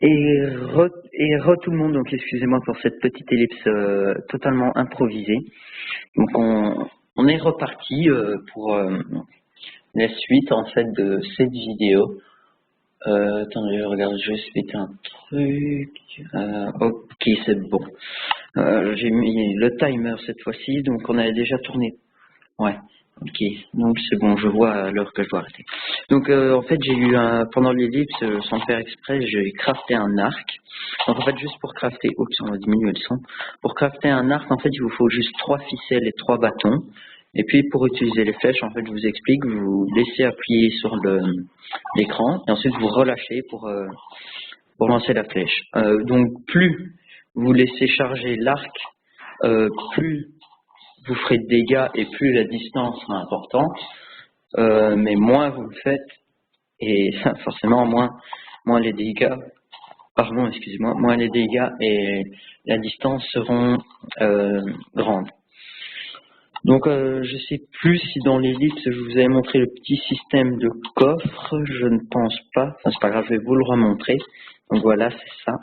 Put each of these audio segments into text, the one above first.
Et re tout le monde, donc excusez-moi pour cette petite ellipse totalement improvisée. Donc on est reparti pour la suite en fait de cette vidéo. Attendez, je regarde juste vite un truc. Ok, c'est bon. J'ai mis le timer cette fois-ci, donc on avait déjà tourné. Ouais, ok, donc c'est bon, je vois à l'heure que je dois arrêter. Donc en fait j'ai eu pendant l'ellipse, sans le faire exprès, j'ai crafté un arc. Donc en fait juste pour crafter, oups on va diminuer le son. Pour crafter un arc en fait il vous faut juste 3 ficelles et 3 bâtons. Et puis pour utiliser les flèches en fait je vous explique, vous laissez appuyer sur l'écran et ensuite vous relâchez pour lancer la flèche. Donc plus vous laissez charger l'arc, plus vous ferez de dégâts et plus la distance sera importante, mais moins vous le faites et forcément moins les dégâts, pardon, excusez-moi, moins les dégâts et la distance seront grandes. Donc je sais plus si dans l'ellipse je vous avais montré le petit système de coffre, je ne pense pas, enfin c'est pas grave, je vais vous le remontrer. Donc voilà, c'est ça.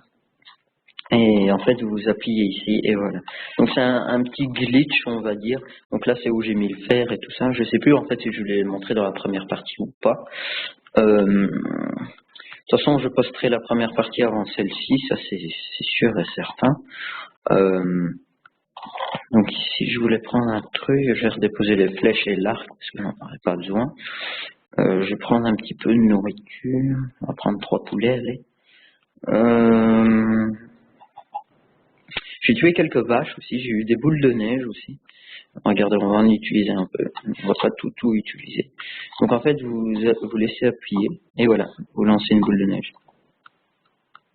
Et en fait, vous appuyez ici et voilà. Donc c'est un petit glitch, on va dire. Donc là, c'est où j'ai mis le fer et tout ça. Je sais plus en fait si je l'ai montré dans la première partie ou pas. De toute façon, je posterai la première partie avant celle-ci, ça c'est sûr et certain. Donc ici, je voulais prendre un truc. Je vais redéposer les flèches et l'arc parce que j'en aurais pas besoin. Je vais prendre un petit peu de nourriture. On va prendre 3 poulets, allez. J'ai tué quelques vaches aussi, j'ai eu des boules de neige aussi. Regardez, on va en utiliser un peu. On va pas tout utiliser. Donc en fait, vous laissez appuyer et voilà, vous lancez une boule de neige.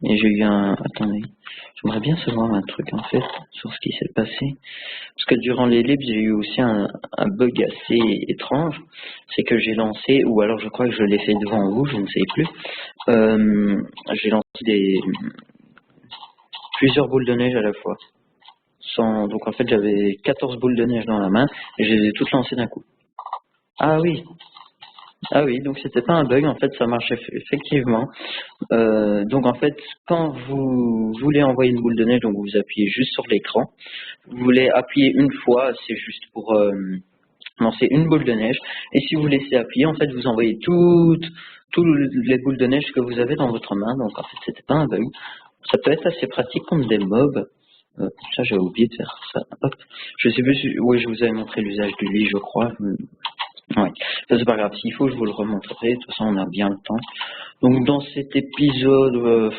Et j'ai eu attendez, j'aimerais bien savoir un truc en fait sur ce qui s'est passé. Parce que durant l'ellipse, j'ai eu aussi un bug assez étrange. C'est que j'ai lancé, ou alors je crois que je l'ai fait devant vous, je ne sais plus. J'ai lancé plusieurs boules de neige à la fois. Donc en fait j'avais 14 boules de neige dans la main et je les ai toutes lancées d'un coup. Ah oui, donc c'était pas un bug, en fait ça marchait effectivement. Donc en fait quand vous voulez envoyer une boule de neige, donc vous appuyez juste sur l'écran, vous voulez appuyer une fois, c'est juste pour lancer une boule de neige, et si vous laissez appuyer, en fait vous envoyez toutes les boules de neige que vous avez dans votre main, donc en fait c'était pas un bug. Ça peut être assez pratique contre des mobs. Ça, j'ai oublié de faire ça. Hop. Je sais plus si... Oui, je vous avais montré l'usage du lit, je crois. Ouais. Ça, c'est pas grave. S'il faut, je vous le remontrerai. De toute façon, on a bien le temps. Donc, dans cet épisode,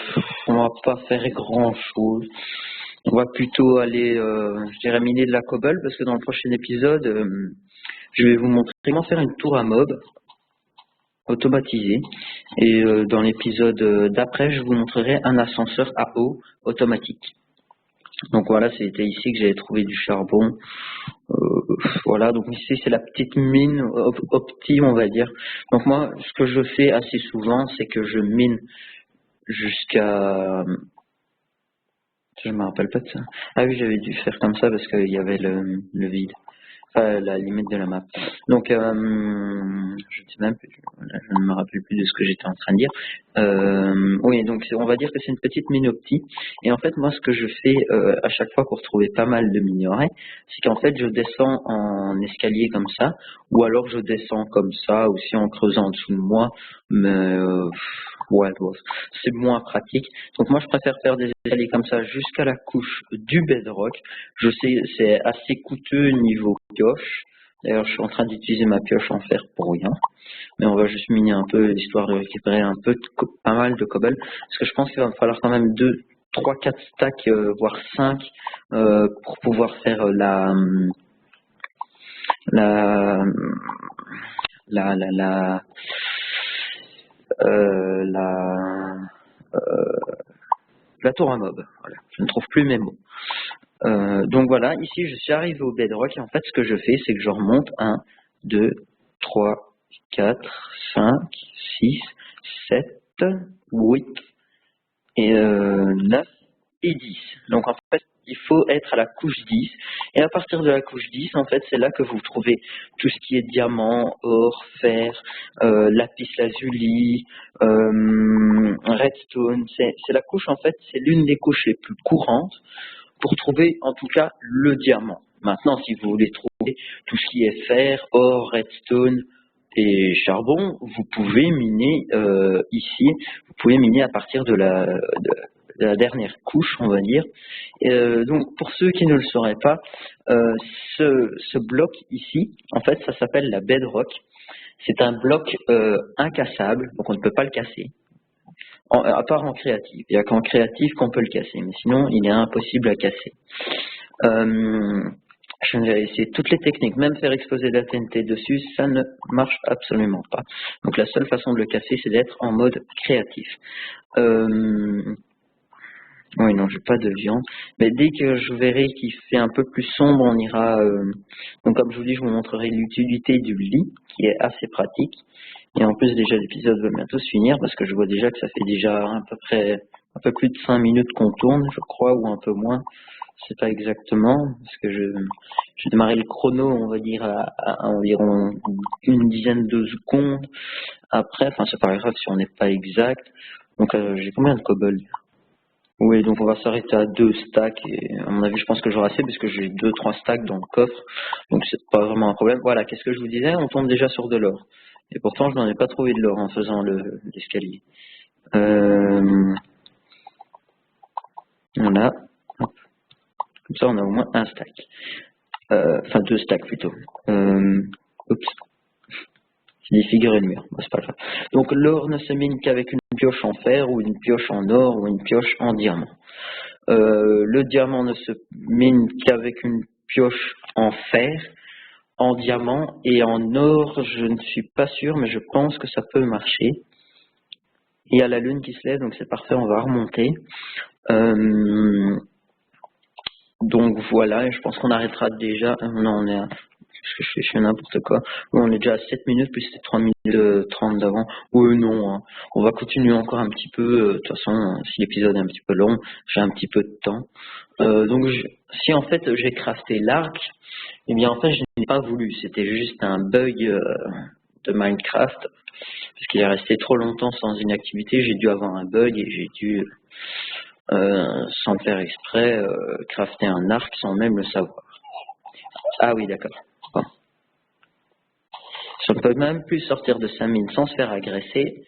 on va pas faire grand chose. On va plutôt aller, je dirais, miner de la cobble, parce que dans le prochain épisode, je vais vous montrer comment faire une tour à mob automatisée. Et dans l'épisode d'après, je vous montrerai un ascenseur à eau automatique. Donc voilà, c'était ici que j'avais trouvé du charbon. Voilà, donc ici c'est la petite mine opti, on va dire. Donc moi, ce que je fais assez souvent, c'est que je mine jusqu'à... Je me rappelle pas de ça. Ah oui, j'avais dû faire comme ça parce qu'il y avait le vide. Enfin, la limite de la map. Donc, je ne sais même plus, je ne me rappelle plus de ce que j'étais en train de dire. Oui, donc on va dire que c'est une petite mine opti. Et en fait, moi, ce que je fais à chaque fois pour trouver pas mal de minerais, c'est qu'en fait, je descends en escalier comme ça, ou alors je descends comme ça, aussi en creusant en dessous de moi. Mais ouais, bon, c'est moins pratique. Donc moi, je préfère faire des escaliers comme ça jusqu'à la couche du bedrock. Je sais, c'est assez coûteux niveau pioche. D'ailleurs, je suis en train d'utiliser ma pioche en fer pour rien. Mais on va juste miner un peu, histoire de récupérer pas mal de cobble. Parce que je pense qu'il va me falloir quand même 2, 3, 4 stacks, voire 5, pour pouvoir faire la tour à mob. Voilà. Je ne trouve plus mes mots. Donc voilà, ici je suis arrivé au bedrock et en fait ce que je fais c'est que je remonte 1, 2, 3, 4, 5, 6, 7, 8 et 9 et 10. Donc en fait il faut être à la couche 10 et à partir de la couche 10 en fait c'est là que vous trouvez tout ce qui est diamant, or, fer, lapis lazuli, redstone. C'est la couche, en fait, c'est l'une des couches les plus courantes pour trouver, en tout cas, le diamant. Maintenant, si vous voulez trouver tout ce qui est fer, or, redstone et charbon, vous pouvez miner ici. Vous pouvez miner à partir de la dernière couche, on va dire. Donc, pour ceux qui ne le sauraient pas, ce bloc ici, en fait, ça s'appelle la bedrock. C'est un bloc incassable, donc on ne peut pas le casser. À part en créatif. Il n'y a qu'en créatif qu'on peut le casser, mais sinon, il est impossible à casser. Je vais essayer toutes les techniques, même faire exploser la TNT dessus, ça ne marche absolument pas. Donc la seule façon de le casser, c'est d'être en mode créatif. Oui, non, j'ai pas de viande. Mais dès que je verrai qu'il fait un peu plus sombre, on ira... Donc comme je vous dis, je vous montrerai l'utilité du lit, qui est assez pratique. Et en plus, déjà, l'épisode va bientôt se finir, parce que je vois déjà que ça fait déjà à peu près un peu plus de 5 minutes qu'on tourne, je crois, ou un peu moins. Je sais pas exactement, parce que j'ai démarré le chrono, on va dire, à environ une dizaine de secondes. Après, enfin, c'est pas grave si on n'est pas exact. Donc, j'ai combien de cobble? Oui, donc on va s'arrêter à 2 stacks, et à mon avis, je pense que j'aurai assez, parce que j'ai 2-3 stacks dans le coffre, donc c'est pas vraiment un problème. Voilà, qu'est-ce que je vous disais? On tombe déjà sur de l'or. Et pourtant, je n'en ai pas trouvé de l'or en faisant l'escalier. Voilà. Hop. Comme ça, on a au moins un stack. Enfin, 2 stacks plutôt. Oups. C'est des figures et le mur. Bon, c'est pas grave. Donc, l'or ne se mine qu'avec une pioche en fer, ou une pioche en or, ou une pioche en diamant. Le diamant ne se mine qu'avec une pioche en fer, en diamant et en or, je ne suis pas sûr, mais je pense que ça peut marcher. Il y a la lune qui se lève, donc c'est parfait, on va remonter. Donc voilà, et je pense qu'on arrêtera déjà. Non, on est à... Je fais n'importe quoi. On est déjà à 7 minutes, plus c'était 3 minutes 30 d'avant. Oui, non, hein. On va continuer encore un petit peu. De toute façon, si l'épisode est un petit peu long, j'ai un petit peu de temps. Donc, si en fait j'ai crafté l'arc, eh bien en fait je n'ai pas voulu. C'était juste un bug de Minecraft. Parce qu'il est resté trop longtemps sans inactivité. J'ai dû avoir un bug et j'ai dû, sans faire exprès, crafter un arc sans même le savoir. Ah oui, d'accord. Bon. Je ne peux même plus sortir de sa mine sans se faire agresser.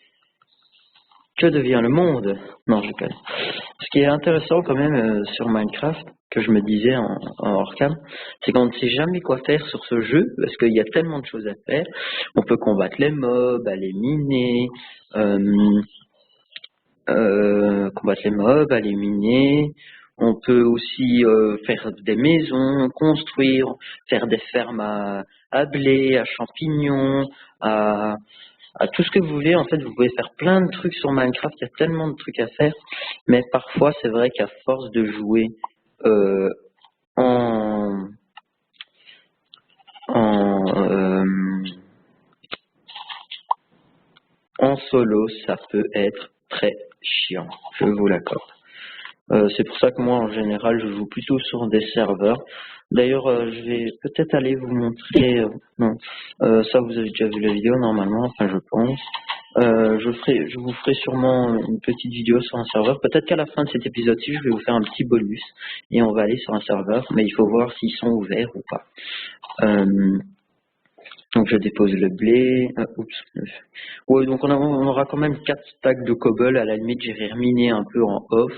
Que devient le monde? Non, je connais. Ce qui est intéressant quand même sur Minecraft, que je me disais en hors-cam, c'est qu'on ne sait jamais quoi faire sur ce jeu, parce qu'il y a tellement de choses à faire. On peut combattre les mobs, aller miner, combattre les mobs, aller miner. On peut aussi faire des maisons, construire, faire des fermes à blé, à champignons, à tout ce que vous voulez. En fait, vous pouvez faire plein de trucs sur Minecraft, il y a tellement de trucs à faire, mais parfois c'est vrai qu'à force de jouer en, en solo, ça peut être très chiant, je vous l'accorde. C'est pour ça que moi, en général, je joue plutôt sur des serveurs. D'ailleurs, je vais peut-être aller vous montrer... non, ça, vous avez déjà vu la vidéo, normalement, enfin, je pense. Je vous ferai sûrement une petite vidéo sur un serveur. Peut-être qu'à la fin de cet épisode-ci, je vais vous faire un petit bonus. Et on va aller sur un serveur, mais il faut voir s'ils sont ouverts ou pas. Donc je dépose le blé. Oups. Ouais, donc on aura quand même 4 stacks de cobble. À la limite, j'irai reminer un peu en off.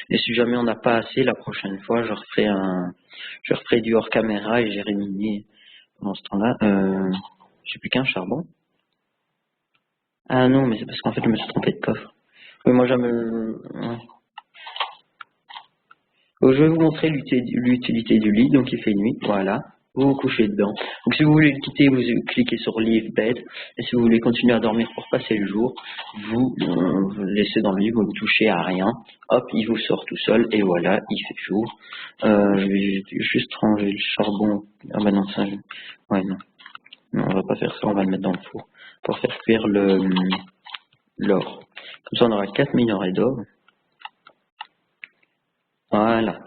Et si jamais on n'a pas assez, la prochaine fois, je referai du hors caméra et j'irai miner pendant ce temps-là. J'ai plus qu'un charbon. Ah non, mais c'est parce qu'en fait, je me suis trompé de coffre. Oui, moi j'aime. Ouais. Donc, je vais vous montrer l'utilité du lit. Donc il fait nuit. Voilà. Vous vous couchez dedans. Donc si vous voulez le quitter, vous cliquez sur Leave Bed. Et si vous voulez continuer à dormir pour passer le jour, vous laissez dans le lit, vous ne touchez à rien. Hop, il vous sort tout seul. Et voilà, il fait jour. Je vais juste ranger le charbon. Ah bah non, ça... Ouais, non. Non, on va pas faire ça, on va le mettre dans le four. Pour faire cuire l'or. Comme ça, on aura 4 minerais d'or. Voilà.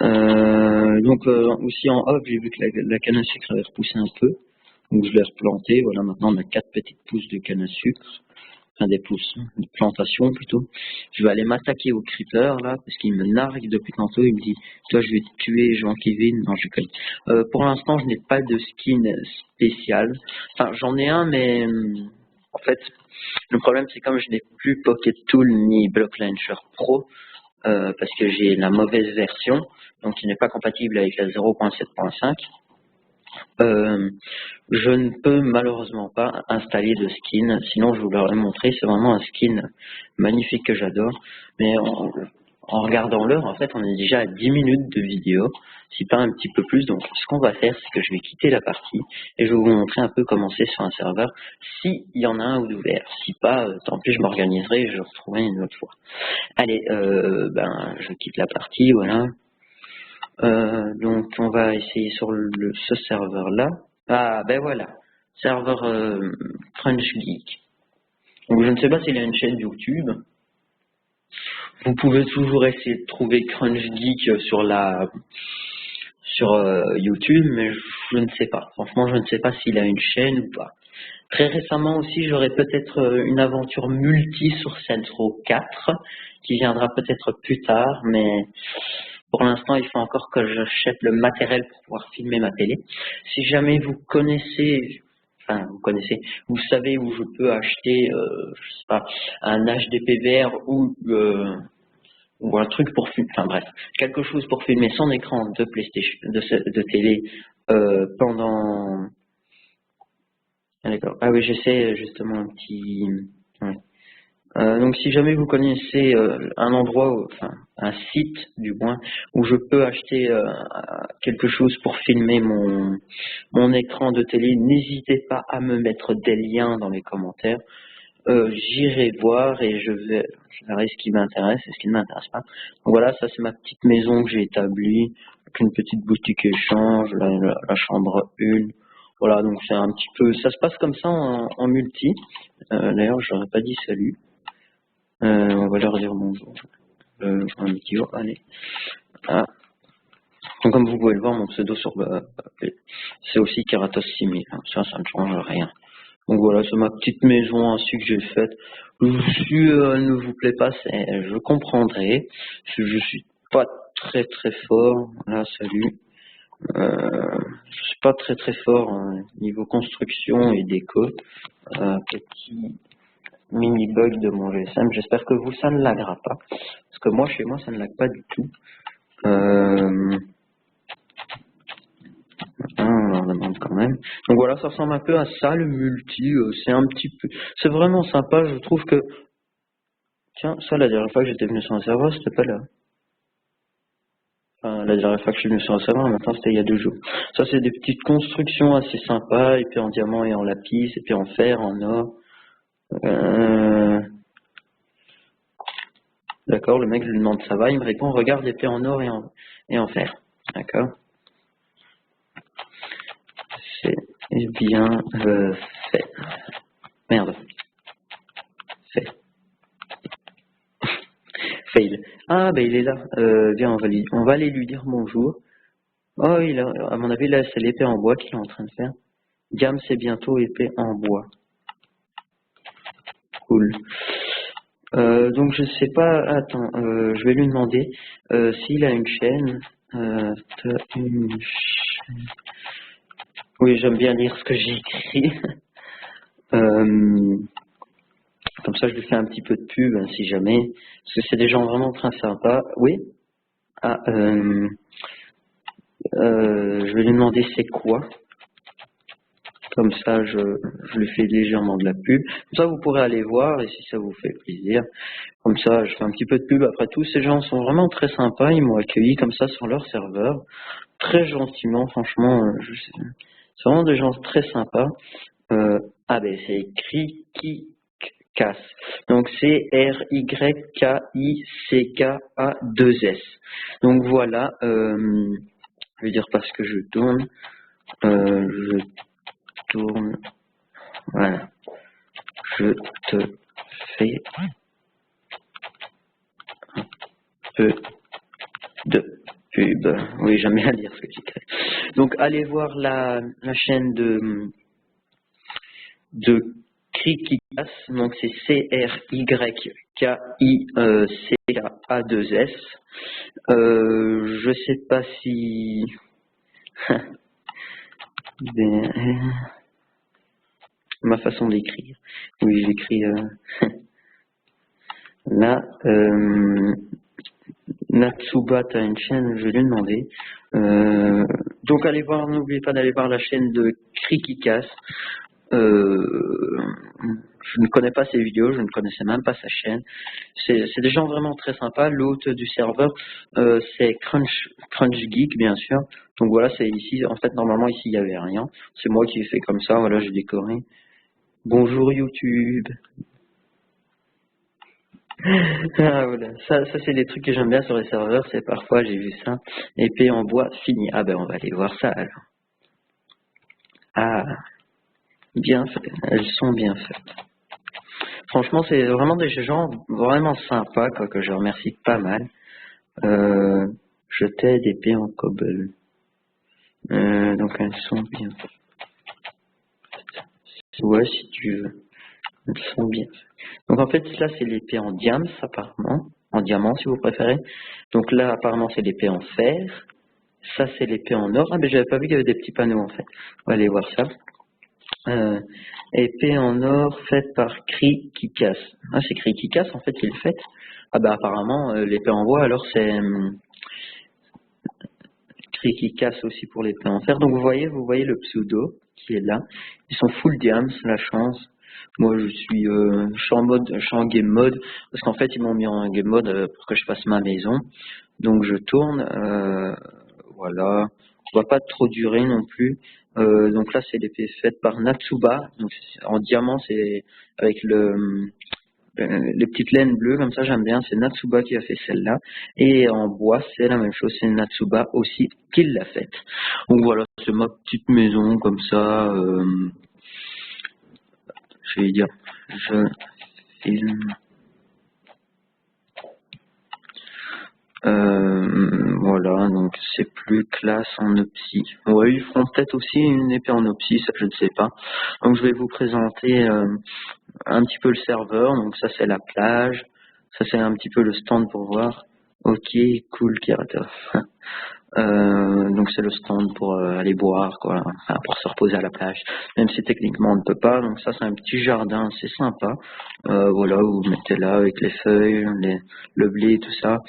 Donc aussi en off, j'ai vu que la canne à sucre avait repoussé un peu. Donc je l'ai replanté. Voilà, maintenant on a 4 petites pousses de canne à sucre. enfin des pousses, des plantations plutôt. Je vais aller m'attaquer au creeper là, parce qu'il me nargue depuis tantôt, il me dit, toi je vais te tuer Jean Kevin, non je connais. Pour l'instant je n'ai pas de skin spécial, enfin j'en ai un mais en fait le problème c'est comme je n'ai plus Pocket Tool ni Block Launcher Pro, parce que j'ai la mauvaise version, donc qui n'est pas compatible avec la 0.7.5. Je ne peux malheureusement pas installer de skin, sinon je vous l'aurais montré, c'est vraiment un skin magnifique que j'adore, mais en regardant l'heure, en fait on est déjà à 10 minutes de vidéo, si pas un petit peu plus, donc ce qu'on va faire c'est que je vais quitter la partie et je vais vous montrer un peu comment c'est sur un serveur, s'il y en a un ou d'ouvert, si pas, tant pis je m'organiserai et je retrouverai une autre fois. Allez, je quitte la partie, voilà. Donc on va essayer sur ce serveur là. Ah ben voilà, serveur Crunch Geek. Donc je ne sais pas s'il a une chaîne YouTube. Vous pouvez toujours essayer de trouver Crunch Geek sur YouTube, mais je ne sais pas. Franchement, je ne sais pas s'il a une chaîne ou pas. Très récemment aussi, j'aurai peut-être une aventure multi sur Saints Row 4 qui viendra peut-être plus tard, mais pour l'instant, il faut encore que j'achète le matériel pour pouvoir filmer ma télé. Si jamais vous connaissez, vous savez où je peux acheter, je sais pas, un HDPVR ou un truc pour filmer, enfin bref, quelque chose pour filmer son écran de PlayStation, de télé pendant. Ah, d'accord. Ah oui, j'essaie justement un petit. Ouais. Donc si jamais vous connaissez un endroit, enfin un site du moins, où je peux acheter quelque chose pour filmer mon écran de télé, n'hésitez pas à me mettre des liens dans les commentaires. J'irai voir et je verrai ce qui m'intéresse et ce qui ne m'intéresse pas. Donc voilà, ça c'est ma petite maison que j'ai établie, avec une petite boutique échange, la chambre 1. Voilà, donc c'est un petit peu, ça se passe comme ça en multi. D'ailleurs, je n'aurais pas dit salut. On va leur dire bonjour. Un petit jour, allez. Ah. Donc, comme vous pouvez le voir, mon pseudo sur c'est aussi Keratos 6000. Ça ne change rien. Donc voilà, c'est ma petite maison ainsi que j'ai faite. Si elle ne vous plaît pas, je comprendrai. Je suis pas très très fort. Là, salut. Je suis pas très très fort niveau construction et déco. Petit mini bug de mon GSM. J'espère que vous, ça ne laguera pas. Parce que moi, chez moi, ça ne lag pas du tout. On leur demande quand même. Donc voilà, ça ressemble un peu à ça, le multi. C'est un petit peu. C'est vraiment sympa. Je trouve que. Tiens, ça, la dernière fois que j'étais venu sur un serveur, c'était pas là. Enfin, la dernière fois que je suis venu sur un serveur, maintenant, c'était il y a 2 jours. Ça, c'est des petites constructions assez sympas. Et puis en diamant et en lapis. Et puis en fer, en or. D'accord, le mec, je lui demande ça va, il me répond regarde épée en or et en fer. D'accord. C'est bien fait. Merde. Fait. Fail. Ah ben il est là. Viens, on va aller lui dire bonjour. Oh, à mon avis, là, c'est l'épée en bois qu'il est en train de faire. Diam, c'est bientôt épée en bois. Cool. Donc je sais pas, attends, je vais lui demander s'il a une chaîne. Une chaîne. Oui, j'aime bien lire ce que j'ai écrit. Comme ça, je lui fais un petit peu de pub, hein, si jamais. Parce que c'est des gens vraiment très sympas. Oui. Ah, je vais lui demander c'est quoi. Comme ça, je lui fais légèrement de la pub. Comme ça, vous pourrez aller voir et si ça vous fait plaisir. Comme ça, je fais un petit peu de pub. Après tout, ces gens sont vraiment très sympas. Ils m'ont accueilli comme ça sur leur serveur. Très gentiment, franchement. C'est vraiment des gens très sympas. Ah ben, c'est écrit qui casse. Donc c'est RYKICKA2S. Donc voilà. Je vais dire parce que je tourne. Je tourne. Voilà. Je te fais un peu de pub. Oui, j'aime bien dire ce que j'écris. Donc allez voir la chaîne de Crikikas, donc c'est CRYKICA-A2S. Je sais pas si ma façon d'écrire. Oui, j'écris là. Natsuba, t'as une chaîne, je vais lui demander. Donc allez voir, n'oubliez pas d'aller voir la chaîne de Crikikas. Je ne connais pas ses vidéos, je ne connaissais même pas sa chaîne. C'est des gens vraiment très sympas. L'hôte du serveur, c'est Crunch Geek, bien sûr. Donc voilà, c'est ici. En fait, normalement, ici, il n'y avait rien. C'est moi qui ai fait comme ça. Voilà, j'ai décoré. Bonjour YouTube. Ah, voilà. Ça c'est des trucs que j'aime bien sur les serveurs. C'est parfois, j'ai vu ça. Épée en bois fini. Ah ben, on va aller voir ça alors. Ah, bien fait. Elles sont bien faites. Franchement, c'est vraiment des gens vraiment sympas, quoi, que je remercie pas mal. Je t'aide épée en cobble. Donc elles sont bien faites. Ouais, si tu veux. Elles sont bien faites. Donc en fait, là, c'est l'épée en diams, apparemment. En diamant, si vous préférez. Donc là, apparemment, c'est l'épée en fer. Ça, c'est l'épée en or. Ah, mais j'avais pas vu qu'il y avait des petits panneaux, en fait. On va aller voir ça. Épée en or faite par Crikikas. Ah, c'est Crikikas, en fait, il le fait. Ah, bah, apparemment, l'épée en bois, alors c'est Crikikas aussi pour l'épée en fer. Donc, vous voyez le pseudo qui est là. Ils sont full diams, la chance. Moi, je suis en game mode, parce qu'en fait, ils m'ont mis en game mode pour que je fasse ma maison. Donc, je tourne, voilà. On va pas trop durer non plus. Donc là, c'est l'épée faite par Natsuba. Donc, en diamant, c'est avec les petites laines bleues, comme ça, j'aime bien. C'est Natsuba qui a fait celle-là. Et en bois, c'est la même chose. C'est Natsuba aussi qui l'a faite. Donc voilà, c'est ma petite maison, comme ça. Je vais dire, je filme. Voilà, donc c'est plus classe en opsie. Ouais, ils feront peut-être aussi une épée en opsie, ça je ne sais pas. Donc je vais vous présenter un petit peu le serveur. Donc ça c'est la plage, ça c'est un petit peu le stand pour voir. Ok, cool, Kirata. Donc c'est le stand pour aller boire, quoi, enfin, pour se reposer à la plage, même si techniquement on ne peut pas. Donc ça c'est un petit jardin, c'est sympa. Voilà, vous mettez là avec les feuilles, le blé, tout ça.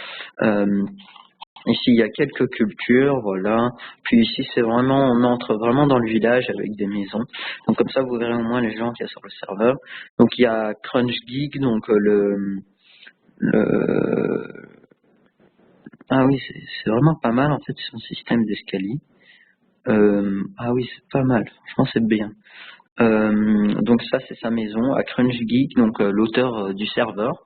Ici il y a quelques cultures, voilà. Puis ici c'est vraiment, on entre vraiment dans le village avec des maisons. Donc comme ça vous verrez au moins les gens qu'il y a sur le serveur. Donc il y a Crunch Geek, donc le ah oui, c'est vraiment pas mal en fait son système d'escalier. Ah oui, c'est pas mal, franchement c'est bien. Donc ça c'est sa maison à Crunch Geek, donc l'auteur du serveur.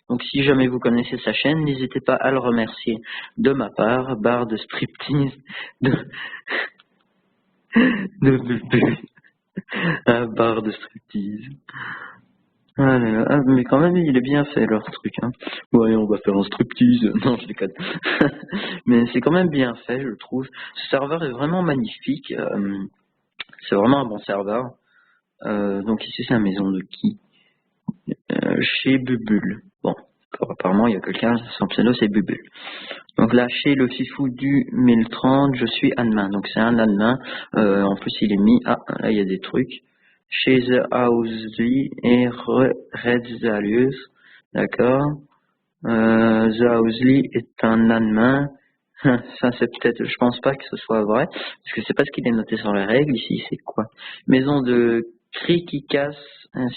Donc si jamais vous connaissez sa chaîne, n'hésitez pas à le remercier de ma part, barre de striptease, de, de barre de striptease. Ah là là, ah, mais quand même il est bien fait leur truc, hein. Ouais, on va faire un striptease, non je déconne. Mais c'est quand même bien fait, je trouve. Ce serveur est vraiment magnifique, c'est vraiment un bon serveur. Donc ici c'est la maison de qui? Chez Bubule. Bon, apparemment il y a quelqu'un, son pseudo c'est Bubule. Donc là, chez le Fifou du 1030, je suis admin. Donc c'est un admin. En plus il est mis. Ah, là il y a des trucs. Chez The Housely et Redzalius. D'accord. The Housely est un admin. Ça c'est peut-être, je pense pas que ce soit vrai, parce que c'est pas ce qu'il est noté sur les règles. Ici c'est quoi? Maison de Crikikas,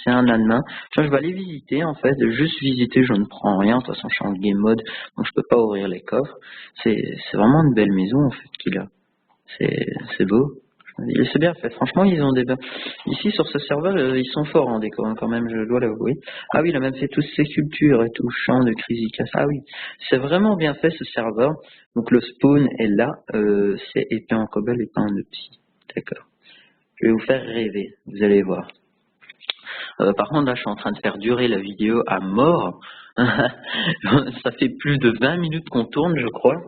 c'est un admin. Je vais aller visiter en fait, juste visiter, je ne prends rien, de toute façon je suis en game mode, donc je peux pas ouvrir les coffres. C'est vraiment une belle maison en fait qu'il a. C'est beau. C'est bien fait. Franchement, ils ont des... Ici, sur ce serveur, ils sont forts en déco, hein, quand même, je dois l'avouer. Ah oui, il a même fait toutes ses sculptures et tout, champ de Criticas. Ah oui, c'est vraiment bien fait ce serveur. Donc le spawn est là, c'est épée en cobble et pas en psy. D'accord. Je vais vous faire rêver, vous allez voir. Par contre, là, je suis en train de faire durer la vidéo à mort. Ça fait plus de 20 minutes qu'on tourne, je crois.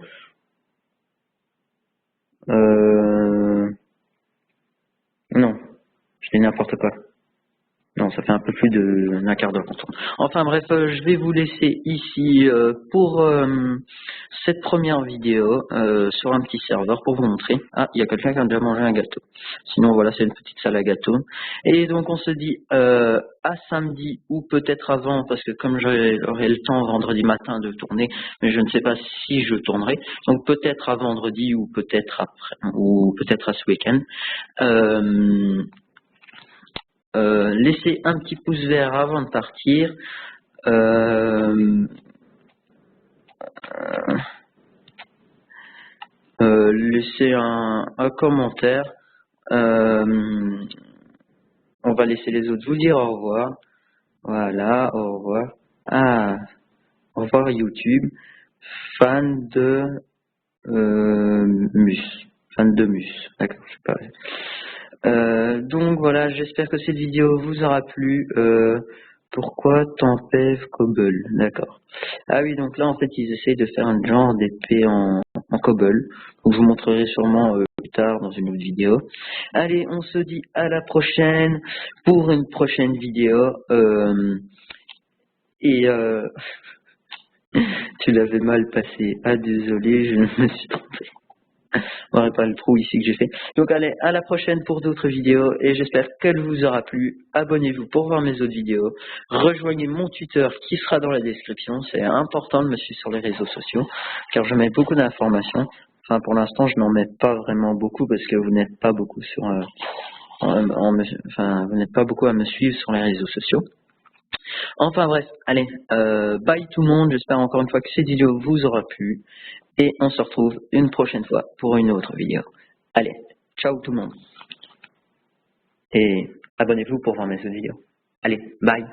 Non, je dis n'importe quoi. Non, ça fait un peu plus d'un quart d'heure qu'on tourne. Enfin bref, je vais vous laisser ici pour cette première vidéo sur un petit serveur pour vous montrer. Ah, il y a quelqu'un qui a déjà mangé un gâteau. Sinon voilà, c'est une petite salle à gâteau. Et donc on se dit à samedi ou peut-être avant, parce que comme j'aurai le temps vendredi matin de tourner, mais je ne sais pas si je tournerai. Donc peut-être à vendredi ou peut-être après, ou peut-être à ce week-end. Laissez un petit pouce vert avant de partir. Laissez un commentaire. On va laisser les autres vous dire au revoir. Voilà, au revoir. Ah, au revoir YouTube. Fan de Mus. Fan de Mus. D'accord, je sais pas. Donc voilà, j'espère que cette vidéo vous aura plu. Pourquoi Tempève Cobble? D'accord. Ah oui, donc là en fait ils essayent de faire un genre d'épée en Cobble. Donc je vous montrerai sûrement plus tard dans une autre vidéo. Allez, on se dit à la prochaine pour une prochaine vidéo. Tu l'avais mal passé. Ah désolé, je me suis trompé. On n'aurait pas le trou ici que j'ai fait. Donc allez, à la prochaine pour d'autres vidéos et j'espère qu'elle vous aura plu. Abonnez-vous pour voir mes autres vidéos. Rejoignez mon Twitter qui sera dans la description. C'est important de me suivre sur les réseaux sociaux car je mets beaucoup d'informations. Enfin pour l'instant je n'en mets pas vraiment beaucoup parce que vous n'êtes pas beaucoup sur vous n'êtes pas beaucoup à me suivre sur les réseaux sociaux. Enfin bref, allez, bye tout le monde. J'espère encore une fois que cette vidéo vous aura plu. Et on se retrouve une prochaine fois pour une autre vidéo. Allez, ciao tout le monde. Et abonnez-vous pour voir mes autres vidéos. Allez, bye.